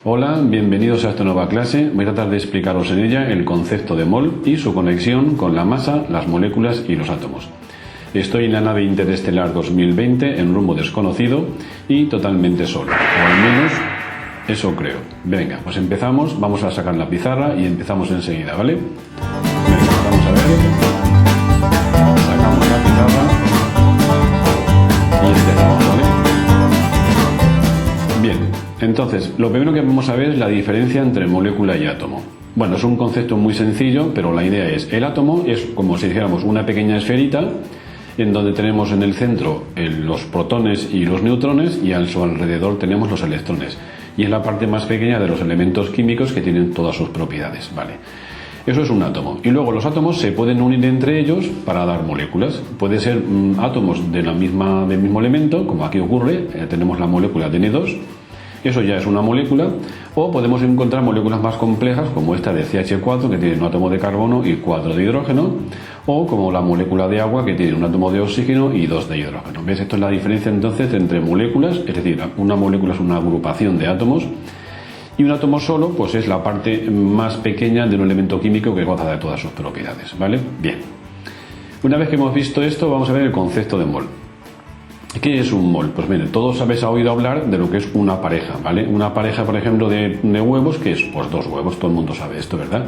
Hola, bienvenidos a esta nueva clase. Voy a tratar de explicaros en ella el concepto de mol y su conexión con la masa, las moléculas y los átomos. Estoy en la nave interestelar 2020 en rumbo desconocido y totalmente solo, o al menos eso creo. Venga, pues empezamos, vamos a sacar la pizarra y empezamos enseguida, ¿vale? Venga, vamos a ver. Sacamos la pizarra y empezamos, ¿vale? Bien, entonces, lo primero que vamos a ver es la diferencia entre molécula y átomo. Bueno, es un concepto muy sencillo, pero la idea es, el átomo es como si dijéramos una pequeña esferita en donde tenemos en el centro los protones y los neutrones y a su alrededor tenemos los electrones. Y es la parte más pequeña de los elementos químicos que tienen todas sus propiedades, ¿vale? Eso es un átomo. Y luego los átomos se pueden unir entre ellos para dar moléculas. Puede ser átomos del mismo elemento, como aquí ocurre, tenemos la molécula de N2, eso ya es una molécula, o podemos encontrar moléculas más complejas como esta de CH4 que tiene un átomo de carbono y 4 de hidrógeno, o como la molécula de agua que tiene un átomo de oxígeno y 2 de hidrógeno. ¿Ves? Esto es la diferencia entonces entre moléculas, es decir, una molécula es una agrupación de átomos y un átomo solo pues es la parte más pequeña de un elemento químico que goza de todas sus propiedades, ¿vale? Bien. Una vez que hemos visto esto, vamos a ver el concepto de mol. ¿Qué es un mol? Pues mire, todos habéis oído hablar de lo que es una pareja, ¿vale? Una pareja, por ejemplo, de huevos, que es pues 2 huevos, todo el mundo sabe esto, ¿verdad?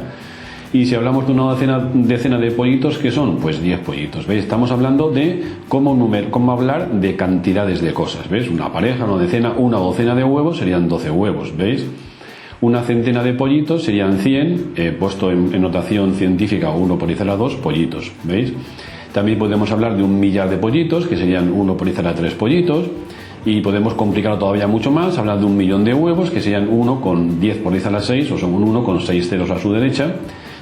Y si hablamos de una decena de pollitos, ¿qué son? Pues 10 pollitos, ¿veis? Estamos hablando de cómo hablar de cantidades de cosas, ¿veis? Una pareja, una decena, una docena de huevos serían 12 huevos, ¿veis? Una centena de pollitos serían 100, puesto en notación científica 1 por 10 a la 2 pollitos, ¿veis? También podemos hablar de 1.000.000 de pollitos, que serían 1 por 10 a la 3 pollitos. Y podemos complicarlo todavía mucho más, hablar de 1.000.000 de huevos, que serían 1 con 10 por 10 a la 6, o son un 1 con 6 ceros a su derecha,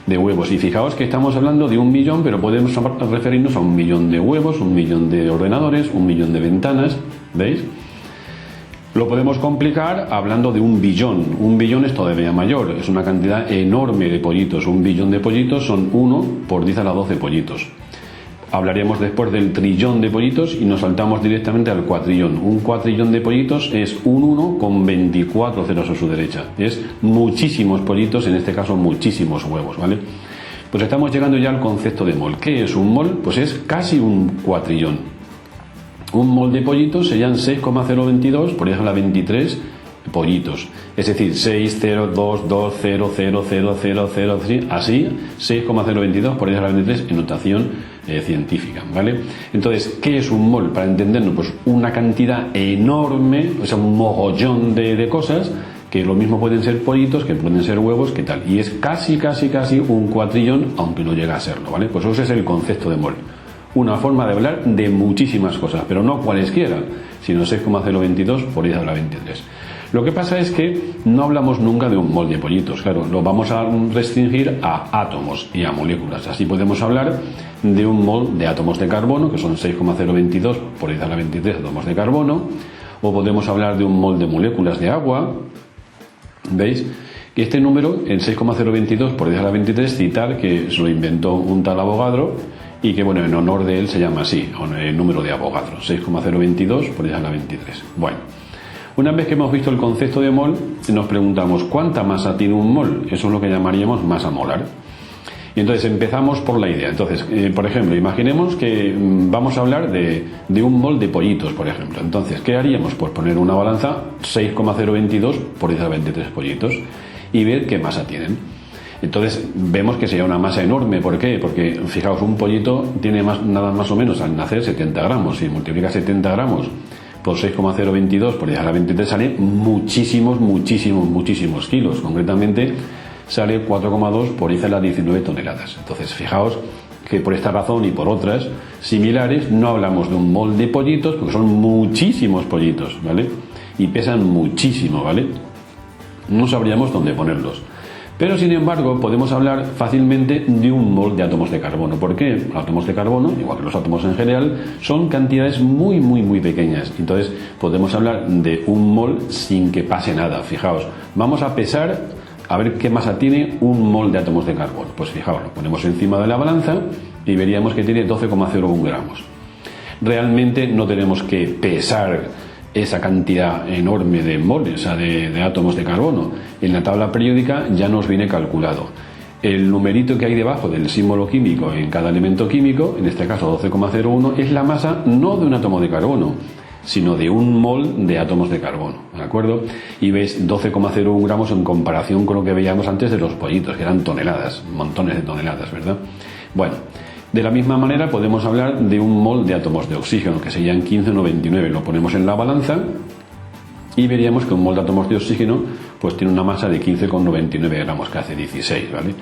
de huevos. Y fijaos que estamos hablando de 1.000.000, pero podemos referirnos a 1.000.000 de huevos, 1.000.000 de ordenadores, 1.000.000 de ventanas, ¿veis? Lo podemos complicar hablando de 1.000.000.000. 1.000.000.000 es todavía mayor, es una cantidad enorme de pollitos. 1.000.000.000 de pollitos son 1 por 10 a la 12 pollitos. Hablaríamos después del trillón de pollitos y nos saltamos directamente al cuatrillón. Un cuatrillón de pollitos es un 1 con 24 ceros a su derecha. Es muchísimos pollitos, en este caso muchísimos huevos, ¿vale? Pues estamos llegando ya al concepto de mol. ¿Qué es un mol? Pues es casi un cuatrillón. Un mol de pollitos serían 6,022 por 10 a la 23 pollitos, es decir, 6,022,000,000, así, 6,022 por 10 a la 23 en notación científica, ¿vale? Entonces, ¿qué es un mol? Para entenderlo, pues una cantidad enorme, o sea, un mogollón de cosas, que lo mismo pueden ser pollitos, que pueden ser huevos, que tal, y es casi un cuatrillón, aunque no llega a serlo, ¿vale? Pues ese es el concepto de mol. Una forma de hablar de muchísimas cosas, pero no cualesquiera, sino 6,022 por 10 a la 23. Lo que pasa es que no hablamos nunca de un mol de pollitos, claro, lo vamos a restringir a átomos y a moléculas. Así podemos hablar de un mol de átomos de carbono, que son 6,022 por 10 a la 23 átomos de carbono, o podemos hablar de un mol de moléculas de agua, ¿veis? Y este número, el 6,022 por 10 a la 23, citar que se lo inventó un tal Avogadro y que, bueno, en honor de él se llama así, el número de Avogadro, 6,022 por 10 a la 23. Bueno. Una vez que hemos visto el concepto de mol, nos preguntamos ¿cuánta masa tiene un mol? Eso es lo que llamaríamos masa molar. Y entonces empezamos por la idea. Entonces, por ejemplo, imaginemos que vamos a hablar de un mol de pollitos, por ejemplo. Entonces, ¿qué haríamos? Pues poner una balanza 6,022 por 10 a la 23 pollitos y ver qué masa tienen. Entonces vemos que sería una masa enorme. ¿Por qué? Porque fijaos, un pollito tiene nada más o menos al nacer 70 gramos. Si multiplica 70 gramos por 6,022 por 10 a la 23 sale muchísimos kilos. Concretamente sale 4,2 por 10 a la 19 toneladas. Entonces fijaos que por esta razón y por otras similares no hablamos de un mol de pollitos porque son muchísimos pollitos, ¿vale? Y pesan muchísimo, ¿vale? No sabríamos dónde ponerlos. Pero sin embargo podemos hablar fácilmente de un mol de átomos de carbono. ¿Por qué? Los átomos de carbono, igual que los átomos en general, son cantidades muy pequeñas. Entonces podemos hablar de un mol sin que pase nada. Fijaos, vamos a pesar a ver qué masa tiene un mol de átomos de carbono. Pues fijaos, lo ponemos encima de la balanza y veríamos que tiene 12,01 gramos. Realmente no tenemos que pesar esa cantidad enorme de moles, o sea, de átomos de carbono. En la tabla periódica ya nos viene calculado. El numerito que hay debajo del símbolo químico en cada elemento químico, en este caso 12,01, es la masa no de un átomo de carbono, sino de un mol de átomos de carbono, ¿de acuerdo? Y veis 12,01 gramos en comparación con lo que veíamos antes de los pollitos, que eran toneladas, montones de toneladas, ¿verdad? Bueno, de la misma manera podemos hablar de un mol de átomos de oxígeno, que serían 15,99. Lo ponemos en la balanza y veríamos que un mol de átomos de oxígeno pues tiene una masa de 15,99 gramos, que hace 16, ¿vale?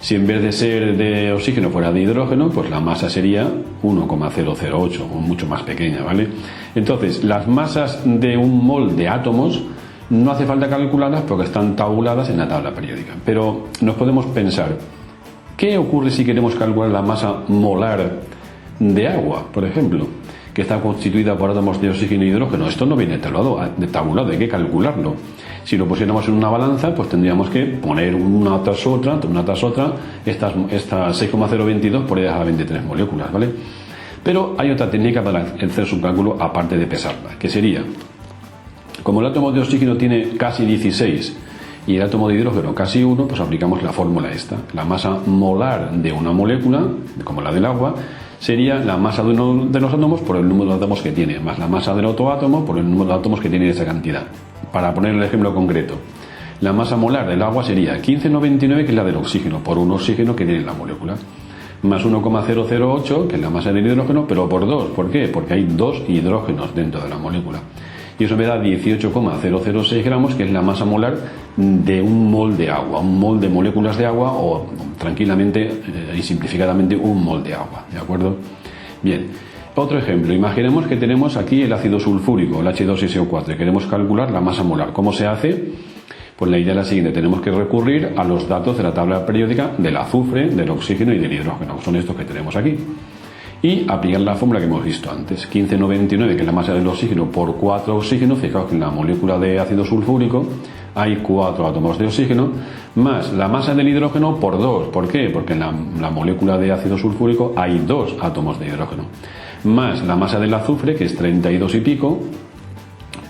Si en vez de ser de oxígeno fuera de hidrógeno, pues la masa sería 1,008, o mucho más pequeña, ¿vale? Entonces, las masas de un mol de átomos no hace falta calcularlas porque están tabuladas en la tabla periódica. Pero nos podemos pensar, ¿qué ocurre si queremos calcular la masa molar de agua, por ejemplo, que está constituida por átomos de oxígeno y hidrógeno? Esto no viene tabulado, hay que calcularlo. Si lo pusiéramos en una balanza, pues tendríamos que poner una tras otra, estas 6,022 por ellas a 23 moléculas, ¿vale? Pero hay otra técnica para hacer su cálculo aparte de pesarla, que sería, como el átomo de oxígeno tiene casi 16 y el átomo de hidrógeno casi 1, pues aplicamos la fórmula esta. La masa molar de una molécula, como la del agua, sería la masa de uno de los átomos por el número de átomos que tiene, más la masa del otro átomo por el número de átomos que tiene esa cantidad. Para poner el ejemplo concreto, la masa molar del agua sería 15,99, que es la del oxígeno, por un oxígeno que tiene la molécula, más 1,008, que es la masa del hidrógeno, pero por 2. ¿Por qué? Porque hay 2 hidrógenos dentro de la molécula. Y eso me da 18,006 gramos, que es la masa molar de un mol de agua, un mol de moléculas de agua, o tranquilamente y simplificadamente un mol de agua, ¿de acuerdo? Bien, otro ejemplo, imaginemos que tenemos aquí el ácido sulfúrico, el H2SO4, y queremos calcular la masa molar. ¿Cómo se hace? Pues la idea es la siguiente: tenemos que recurrir a los datos de la tabla periódica del azufre, del oxígeno y del hidrógeno, son estos que tenemos aquí, y aplicar la fórmula que hemos visto antes, 15,99, que es la masa del oxígeno, por 4 oxígenos. Fijaos que en la molécula de ácido sulfúrico hay 4 átomos de oxígeno, más la masa del hidrógeno por 2. ¿Por qué? Porque en la molécula de ácido sulfúrico hay 2 átomos de hidrógeno, más la masa del azufre, que es 32 y pico,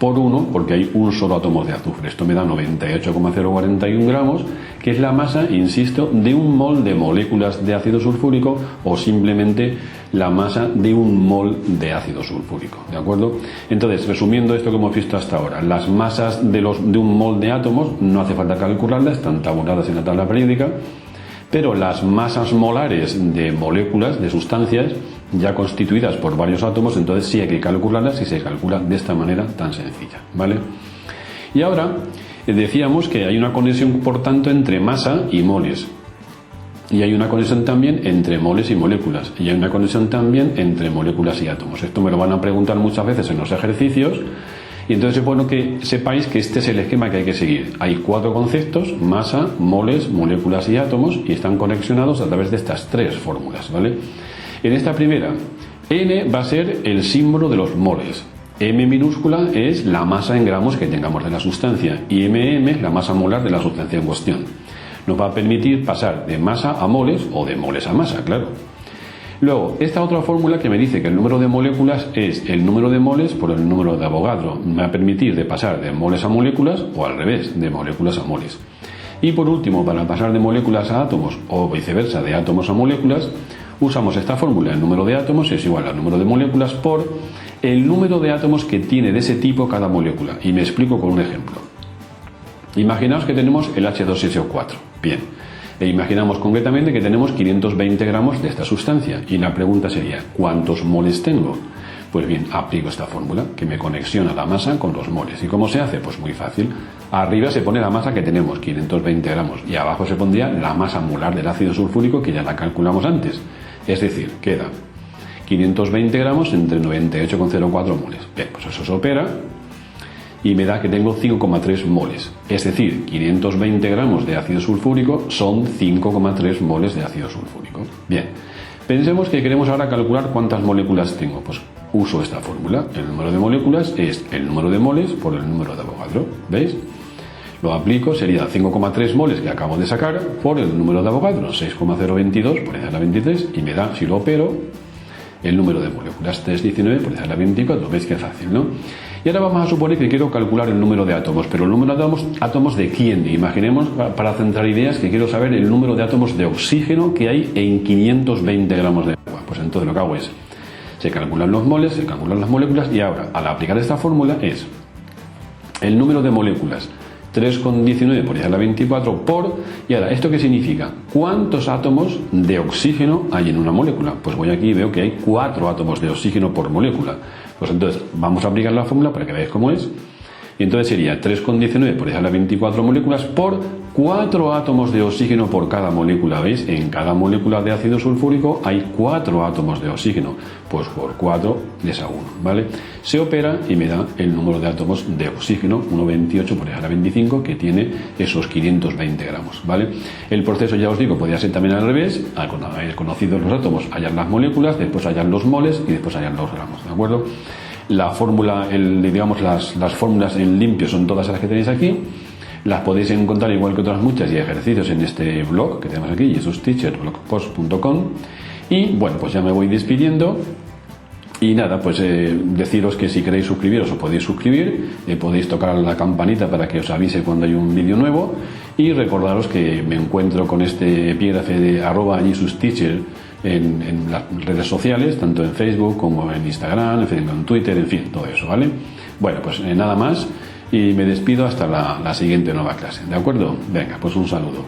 por 1, porque hay un solo átomo de azufre. Esto me da 98,041 gramos, que es la masa, insisto, de un mol de moléculas de ácido sulfúrico, o simplemente la masa de un mol de ácido sulfúrico, ¿de acuerdo? Entonces, resumiendo esto que hemos visto hasta ahora, las masas de un mol de átomos no hace falta calcularlas, están tabuladas en la tabla periódica, pero las masas molares de moléculas, de sustancias, ya constituidas por varios átomos, entonces sí hay que calcularlas, y se calcula de esta manera tan sencilla, ¿vale? Y ahora decíamos que hay una conexión, por tanto, entre masa y moles, y hay una conexión también entre moles y moléculas, y hay una conexión también entre moléculas y átomos. Esto me lo van a preguntar muchas veces en los ejercicios, y entonces es bueno que sepáis que este es el esquema que hay que seguir. Hay 4 conceptos: masa, moles, moléculas y átomos, y están conexionados a través de estas 3 fórmulas, ¿vale? En esta primera, N va a ser el símbolo de los moles, M minúscula es la masa en gramos que tengamos de la sustancia, y MM es la masa molar de la sustancia en cuestión. Nos va a permitir pasar de masa a moles, o de moles a masa, claro. Luego, esta otra fórmula que me dice que el número de moléculas es el número de moles por el número de Avogadro, me va a permitir de pasar de moles a moléculas, o al revés, de moléculas a moles. Y por último, para pasar de moléculas a átomos, o viceversa, de átomos a moléculas, usamos esta fórmula: el número de átomos es igual al número de moléculas por el número de átomos que tiene de ese tipo cada molécula. Y me explico con un ejemplo. Imaginaos que tenemos el H2SO4. Bien, e imaginamos concretamente que tenemos 520 gramos de esta sustancia. Y la pregunta sería, ¿cuántos moles tengo? Pues bien, aplico esta fórmula que me conexiona la masa con los moles. ¿Y cómo se hace? Pues muy fácil. Arriba se pone la masa que tenemos, 520 gramos, y abajo se pondría la masa molar del ácido sulfúrico, que ya la calculamos antes. Es decir, queda 520 gramos entre 98,04 moles. Bien, pues eso se opera y me da que tengo 5,3 moles. Es decir, 520 gramos de ácido sulfúrico son 5,3 moles de ácido sulfúrico. Bien, pensemos que queremos ahora calcular cuántas moléculas tengo. Pues uso esta fórmula. El número de moléculas es el número de moles por el número de Avogadro. ¿Veis? Lo aplico, sería 5,3 moles que acabo de sacar por el número de Avogadro, 6,022 por la 23, y me da, si lo opero, el número de moléculas. 319 por 10 a la 24, veis que fácil, ¿no? Y ahora vamos a suponer que quiero calcular el número de átomos, pero el número de átomos ¿de quién? Imaginemos, para centrar ideas, que quiero saber el número de átomos de oxígeno que hay en 520 gramos de agua. Pues entonces lo que hago es, se calculan los moles, se calculan las moléculas, y ahora, al aplicar esta fórmula, es el número de moléculas 3,19 por 10 a la 24 por... Y ahora, ¿esto qué significa? ¿Cuántos átomos de oxígeno hay en una molécula? Pues voy aquí y veo que hay 4 átomos de oxígeno por molécula. Pues entonces, vamos a aplicar la fórmula para que veáis cómo es. Y entonces sería 3,19 por 10 a la 24 moléculas por 4 átomos de oxígeno por cada molécula. ¿Veis? En cada molécula de ácido sulfúrico hay 4 átomos de oxígeno. Pues por 4 les a 1, ¿vale? Se opera y me da el número de átomos de oxígeno, 1,28 por 10 a la 25, que tiene esos 520 gramos, ¿vale? El proceso, ya os digo, podría ser también al revés. Cuando habéis conocido los átomos, hallan las moléculas, después hallan los moles y después hallan los gramos, ¿de acuerdo? La fórmula, digamos, las fórmulas en limpio son todas las que tenéis aquí. Las podéis encontrar, igual que otras muchas, y ejercicios en este blog que tenemos aquí, jesusteacher.blogspot.com. Y bueno, pues ya me voy despidiendo. Y nada, pues deciros que si queréis suscribiros os podéis suscribir, podéis tocar la campanita para que os avise cuando hay un vídeo nuevo, y recordaros que me encuentro con este epígrafe de @JesusTeacher en las redes sociales, tanto en Facebook como en Instagram, en Twitter, en fin, todo eso, ¿vale? Bueno, pues nada más, y me despido hasta la siguiente nueva clase, ¿de acuerdo? Venga, pues un saludo.